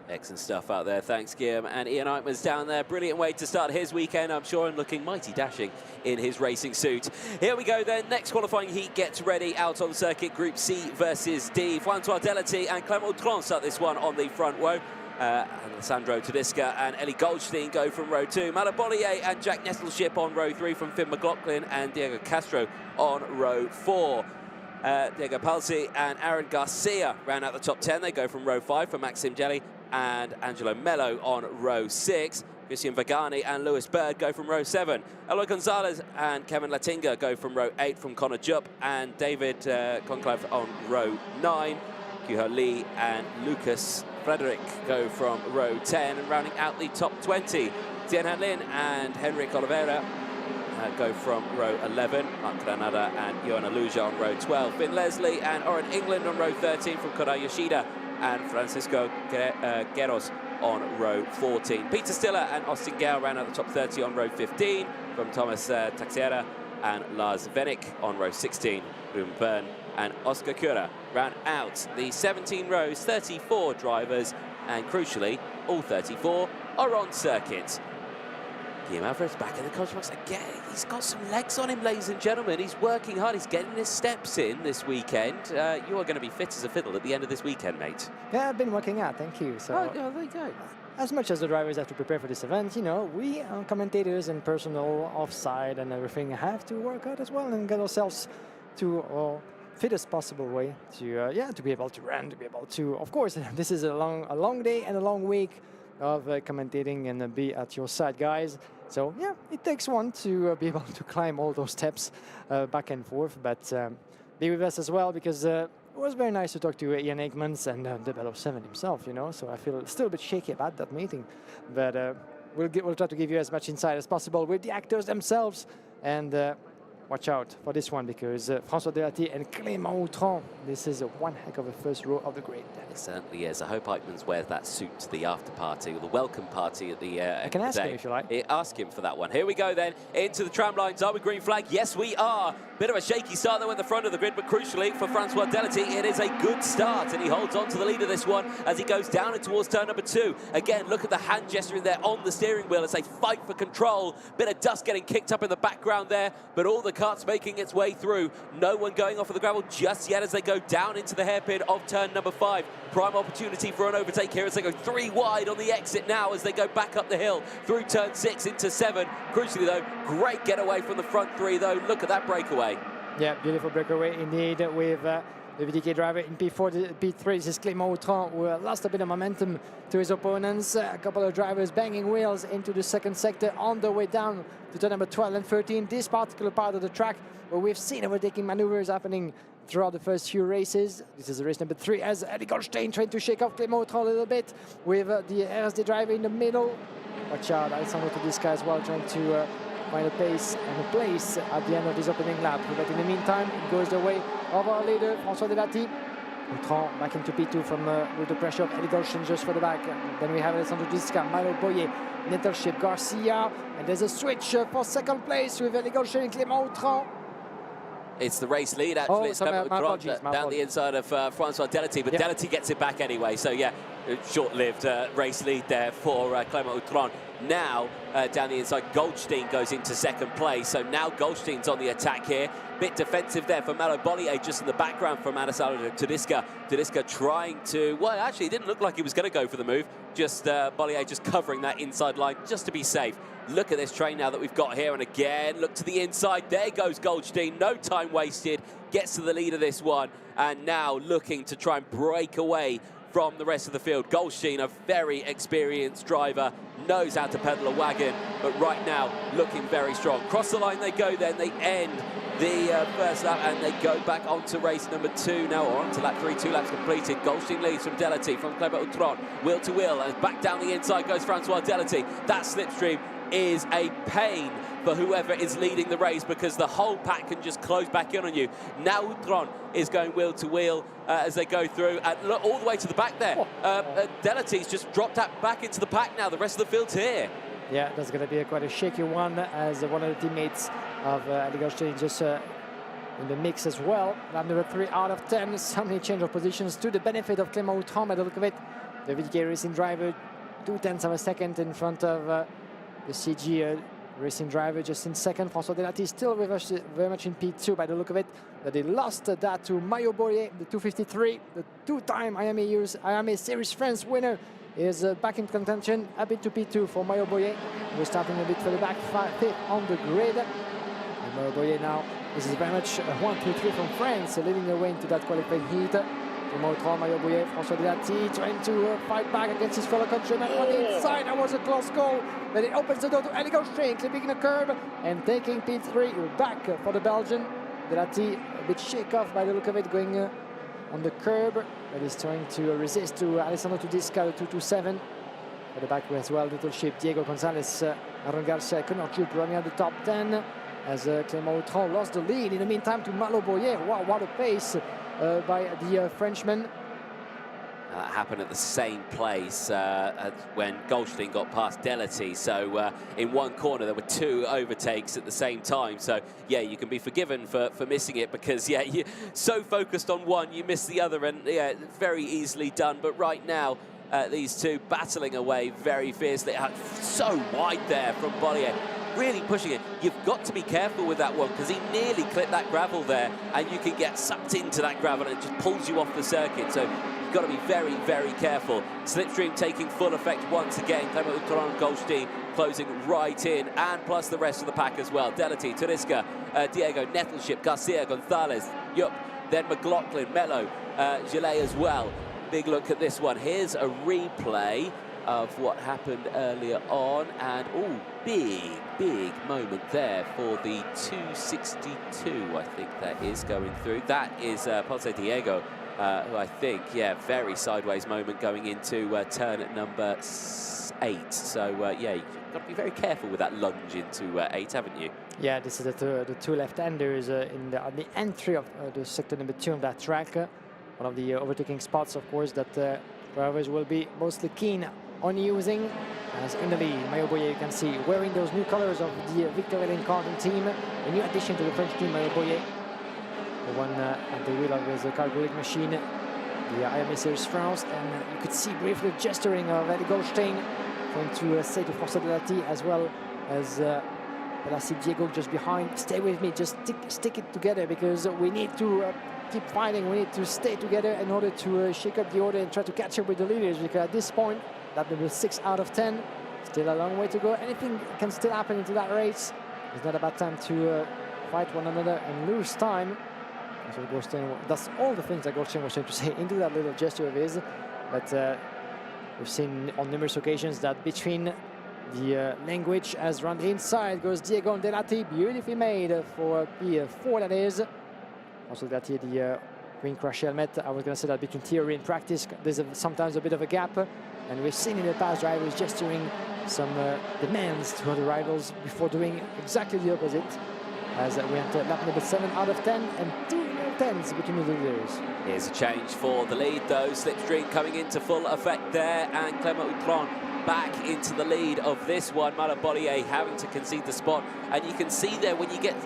Excellent stuff out there. Thanks, Guillaume. And Ian Eichmann's down there. Brilliant way to start his weekend, I'm sure, and looking mighty dashing in his racing suit. Here we go then. Next qualifying heat gets ready out on the circuit. Group C versus D. François Delati and Clément Autran start this one on the front row. Alessandro Tedesca and Ellie Goldstein go from row 2. Malo Bollier and Jack Nestleship on row 3 from Finn McLaughlin and Diego Castro on row 4. Diego Palsi and Aaron Garcia round out the top 10. They go from row 5 for Maxime Jelly and Angelo Mello on row 6. Christian Vagani and Lewis Bird go from row 7. Eloy Gonzalez and Kevin Latinga go from row 8 from Connor Jupp and David Conclave on row 9. Kyuho Lee and Lucas Frederick go from row 10, and rounding out the top 20, Tien Han Lin and Henrik Oliveira go from row 11. Mark Granada and Johanna Luja on row 12. Finn Leslie and Oren England on row 13 from Kodai Yoshida and Francisco Guerros on row 14. Peter Stiller and Austin Gale round out the top 30 on row 15 from Thomas Taxiera and Lars Vennick on row 16. Ruben Byrne and Oscar Cura round out the 17 rows, 34 drivers, and crucially, all 34 are on circuit. Guillaume Alvarez back in the coach box again. He's got some legs on him, ladies and gentlemen. He's working hard. He's getting his steps in this weekend. You are going to be fit as a fiddle at the end of this weekend, mate. Yeah, I've been working out. Thank you. So, there you go. As much as the drivers have to prepare for this event, you know, we commentators and personnel offside and everything have to work out as well and get ourselves to fittest possible way to to be able to run, to be able to. Of course, this is a long day and a long week of commentating and be at your side, guys. So yeah, it takes one to be able to climb all those steps back and forth. But be with us as well, because it was very nice to talk to Ian Aikmans and the Bell of 7 himself. You know, so I feel still a bit shaky about that meeting, but we'll try to give you as much insight as possible with the actors themselves. And watch out for this one, because François Delati and Clément Autran, this is one heck of a first row of the grid. It certainly is. I hope Eichmans wears that suit to the after party, or the welcome party at the I can ask him if you like. Ask him for that one. Here we go then, into the tram lines. Are we green flag? Yes, we are. Bit of a shaky start though at the front of the grid, but crucially for François Delati, it is a good start, and he holds on to the lead of this one as he goes down and towards turn number 2. Again, look at the hand gesturing there on the steering wheel as they fight for control. Bit of dust getting kicked up in the background there, but all the karts making its way through. No one going off of the gravel just yet as they go down into the hairpin of turn number 5. Prime opportunity for an overtake here as they go 3 wide on the exit now as they go back up the hill through turn 6 into 7. Crucially though, great getaway from the front 3 though. Look at that breakaway. Yeah, beautiful breakaway indeed with the VDK driver in P4, P3. This is Clément Autran, who lost a bit of momentum to his opponents. A couple of drivers banging wheels into the second sector on the way down to turn number 12 and 13. This particular part of the track where we've seen overtaking maneuvers happening throughout the first few races. This is race number 3 as Ellie Goldstein trying to shake off Clément Autran a little bit with the RSD driver in the middle. Watch out, Alessandro Tedesca as well, trying to find a pace and a place at the end of this opening lap. But in the meantime, it goes the way of our leader, François Delati. Autran back into P2 from with the pressure of Ellie Goldstein just for the back. Then we have Alessandro Tedesca, Malo Boyer, Nettelship, Garcia. And there's a switch for second place with Ellie Goldstein and Clément Autran. It's the race lead, actually. It's Clément Autran down the inside of François Delati, but Delati gets it back anyway. So, yeah, short-lived race lead there for Clément Autran. Now, down the inside, Goldstein goes into second place. So now Goldstein's on the attack here. Bit defensive there for Malo Bollier, just in the background from Alessandro Tedesca. Tedesca trying to, well, actually, it didn't look like he was going to go for the move. Just Bollier just covering that inside line just to be safe. Look at this train now that we've got here, and again, look to the inside. There goes Goldstein, no time wasted. Gets to the lead of this one, and now looking to try and break away from the rest of the field. Goldstein, a very experienced driver, knows how to pedal a wagon, but right now looking very strong. Cross the line they go then, they end the first lap and they go back onto race number 2 now, or onto lap 3, 2 laps completed. Goldstein leads from Delati, from Clément Autran, wheel to wheel, and back down the inside goes François Delati. That slipstream is a pain for whoever is leading the race, because the whole pack can just close back in on you. Now Autran is going wheel to wheel as they go through, and look all the way to the back there. Delati's just dropped that back into the pack now. The rest of the field's here. Yeah, that's going to be quite a shaky one, as one of the teammates of Ellie Goldstein just in the mix as well. Lap number 3 out of 10. So many change of positions to the benefit of Clément Autran by the look of it. the VDK Racing driver, 0.2 of a second in front of the CG Racing driver just in second. François Delati still with us, very much in P2 by the look of it. But they lost that to Mario Boyer, the 253, the two-time IMA Series France winner, is back in contention, a bit to P2 for Mario Boyer. We're starting a bit further back, fifth on the grid. And Mario Boyer now, this is very much 1, 2, 3 from France, leading the way into that qualifying heat. Mario Boyer, François Delati trying to fight back against his fellow countryman on the inside. That was a close goal, but it opens the door to Elie Goldstein, clipping the curb and taking P3 back for the Belgian. Delati a bit shake off by the look of it, going on the curb, but he's trying to resist to Alessandro Tudisca, the 227. At the back as well, little ship Diego Gonzalez, Aaron Garcia, Connor Jupe running at the top 10 as Clément Autran lost the lead in the meantime to Malo Boyer. Wow, what a pace by the Frenchman. That happened at the same place when Goldstein got past Delati. So in one corner, there were two overtakes at the same time. So, yeah, you can be forgiven for missing it because, yeah, you're so focused on one, you miss the other. And, yeah, very easily done. But right now, these two battling away very fiercely. So wide there from Bollier. Really pushing it. You've got to be careful with that one because he nearly clipped that gravel there and you can get sucked into that gravel and it just pulls you off the circuit. So you've got to be very, very careful. Slipstream taking full effect once again. Clément Autran and Goldstein closing right in, and plus the rest of the pack as well. Delati, Tudisca, Diego, Nettleship, Garcia, Gonzalez, Yup, then McLaughlin, Mello, Gillet as well. Big look at this one. Here's a replay of what happened earlier on, and big moment there for the 262, I think that is going through. That is Ponce Diego, who I think, yeah, very sideways moment going into turn at number 8. So, yeah, you've got to be very careful with that lunge into 8, haven't you? Yeah, this is the two left-handers on the entry of the sector number 2 of that track. One of the overtaking spots, of course, that drivers will be mostly keen on using. As in the lead, Mario Boyer, you can see, wearing those new colors of the Victor Velen Carton team. A new addition to the French team, Mario Boyer. The one at the wheel of his carbureting machine, the IMA Series France. And you could see briefly gesturing of Elie Goldstein, trying to say to François Delati as well as Pelassi Diego just behind. Stay with me, just stick it together because we need to keep fighting. We need to stay together in order to shake up the order and try to catch up with the leaders, because at this point, that will be 6 out of 10. Still a long way to go. Anything can still happen into that race. It's not a bad time to fight one another and lose time. So Goldstein, that's all the things that Goldstein was trying to say into that little gesture of his. But we've seen on numerous occasions that between the language as run inside goes Diego and Delati, beautifully made for P4, that is. Also Delati, the green crash helmet. I was going to say that between theory and practice, there's sometimes a bit of a gap. And we've seen in the past drivers gesturing some demands to other rivals before doing exactly the opposite. As we enter lap number 7 out of 10 and 2 10s between the leaders. Here's a change for the lead though. Slipstream coming into full effect there, and Clément Autran back into the lead of this one. Malo Bollier having to concede the spot, and you can see there when you get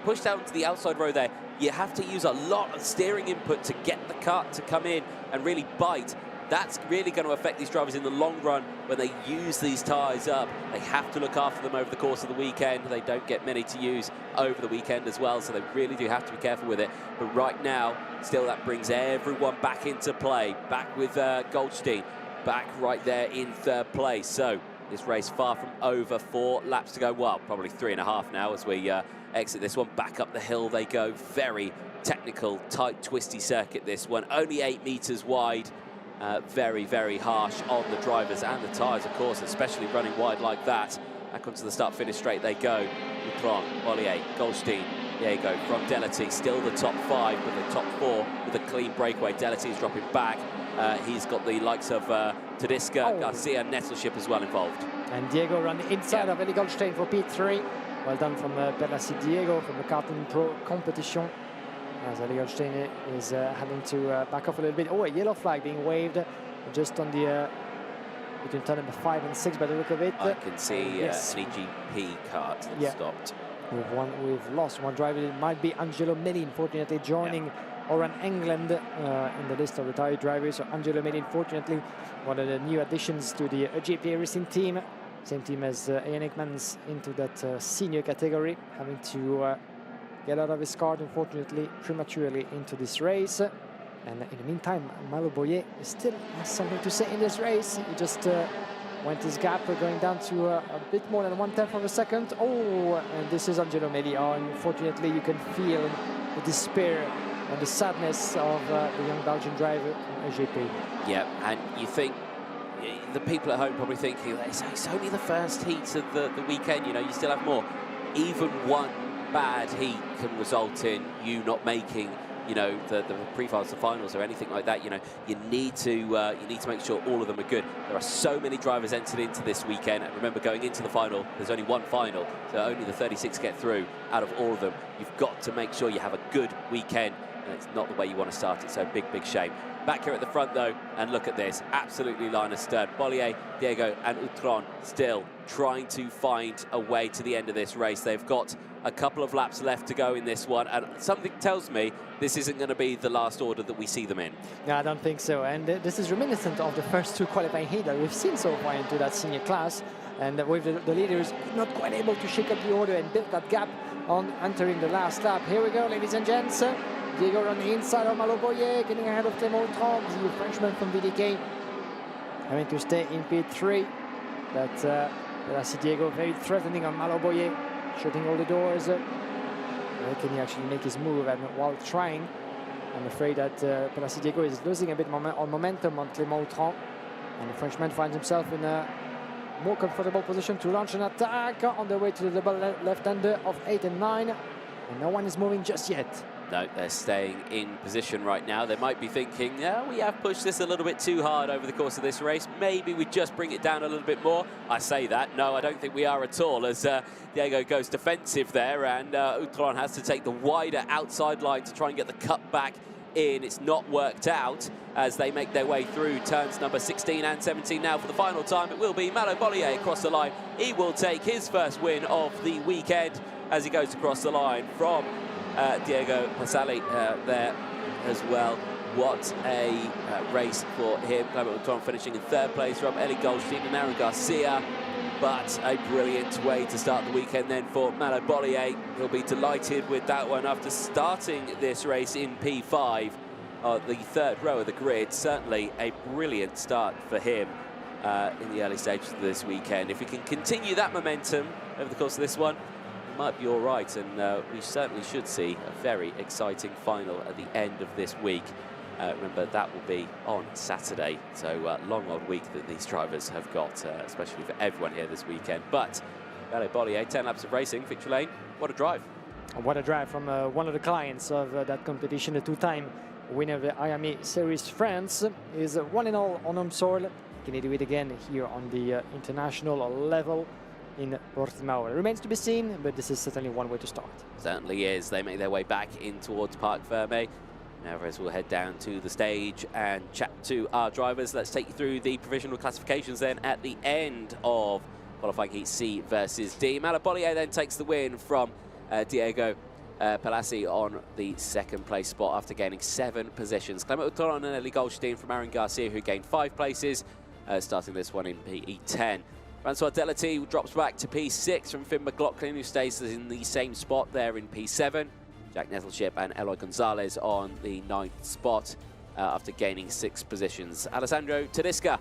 pushed out into the outside row there, you have to use a lot of steering input to get the car to come in and really bite. That's really going to affect these drivers in the long run when they use these tyres up. They have to look after them over the course of the weekend. They don't get many to use over the weekend as well, so they really do have to be careful with it. But right now, still that brings everyone back into play. Back with Goldstein, back right there in 3rd place. So this race far from over, 4 laps to go. Well, probably 3.5 now as we exit this one. Back up the hill they go. Very technical, tight, twisty circuit, this one. Only 8 meters wide. Very, very harsh on the drivers and the tyres, of course, especially running wide like that. Back onto the start-finish straight they go. Autran, Bollier, Goldstein, Diego from Delati, still the top 5, but the top 4 with a clean breakaway. Delati is dropping back. He's got the likes of Tudisca, Garcia, Nettleship as well involved. And Diego run inside of Elie Goldstein for P3. Well done from Pelassi Diego from the Karting Pro competition. As Elie Goldstein is having to back off a little bit. Oh, a yellow flag being waved just on the between turn number 5 and 6 by the look of it. I can see yes. An EGP cart that stopped. We've lost one driver. It might be Angelo Melli, unfortunately, joining or an England in the list of retired drivers. So Angelo Meli, unfortunately, one of the new additions to the GP racing team. Same team as Ian Hickmans into that senior category, having to get out of his car, unfortunately, prematurely into this race. And in the meantime, Malo Boyer still has something to say in this race. He just went his gap, going down to a bit more than 1/10 of a second. Oh, and this is Angelo Meli. Unfortunately, you can feel the despair and the sadness of the young Belgian driver from GP. Yeah, and you think, the people at home probably thinking, it's only the first heat of the weekend, you know, you still have more. Even one bad heat can result in you not making, you know, the pre-finals, the finals, or anything like that. You know, you need to make sure all of them are good. There are so many drivers entered into this weekend, and remember, going into the final, there's only one final, so only the 36 get through out of all of them. You've got to make sure you have a good weekend, and it's not the way you want to start it, so big shame. Back here at the front, though, and look at this, absolutely line astern. Bollier, Diego and Utron still trying to find a way to the end of this race. They've got a couple of laps left to go in this one, and something tells me this isn't going to be the last order that we see them in. No, I don't think so, and this is reminiscent of the first two qualifying heats that we've seen so far into that senior class, and with the leaders not quite able to shake up the order and build that gap on entering the last lap. Here we go, ladies and gents. Diego on the inside of Malo Boyer, getting ahead of Clément Autran, the Frenchman from VDK, having to stay in P3. But I see Diego very threatening on Malo Boyer, shutting all the doors. Where can he actually make his move? And while trying, I'm afraid that Diego is losing a bit on momentum on Clément Autran, and the Frenchman finds himself in a more comfortable position to launch an attack on the way to the double left-hander of 8 and 9, and no one is moving just yet. No, they're staying in position right now. They might be thinking, yeah, we have pushed this a little bit too hard over the course of this race. Maybe we just bring it down a little bit more. I say that. No, I don't think we are at all, as Diego goes defensive there, and Utron has to take the wider outside line to try and get the cut back in. It's not worked out as they make their way through turns number 16 and 17 now for the final time. It will be Malo Bollier across the line. He will take his first win of the weekend as he goes across the line from Diego Pasali there as well. What a race for him. Clément Autran finishing in third place from Eli Goldstein and Aaron Garcia. But a brilliant way to start the weekend then for Malo Bollier. He'll be delighted with that one after starting this race in P5, the third row of the grid. Certainly a brilliant start for him in the early stages of this weekend. If he can continue that momentum over the course of this one, might be all right, and we certainly should see a very exciting final at the end of this week. Remember, that will be on Saturday, so long old week that these drivers have got, especially for everyone here this weekend. But Malo Bollier, 10 laps of racing, victory lane. What a drive. What a drive from one of the clients of that competition, the two-time winner of the IAME Series France, is one and all on home soil. Can he do it again here on the international level in Portimao? It remains to be seen, but this is certainly one way to start. Certainly is. They make their way back in towards Parc Fermé. Now, as we'll head down to the stage and chat to our drivers. Let's take you through the provisional classifications then at the end of qualifying heat C versus D. Malo Bollier then takes the win from Diego Palazzi on the second place spot after gaining 7 positions. Clément Autran and Eli Goldstein from Aaron Garcia, who gained 5 places, starting this one in PE10. Francois Delati drops back to P6 from Finn McLaughlin, who stays in the same spot there in P7. Jack Nettleship and Eloy Gonzalez on the 9th spot after gaining 6 positions. Alessandro Tedesca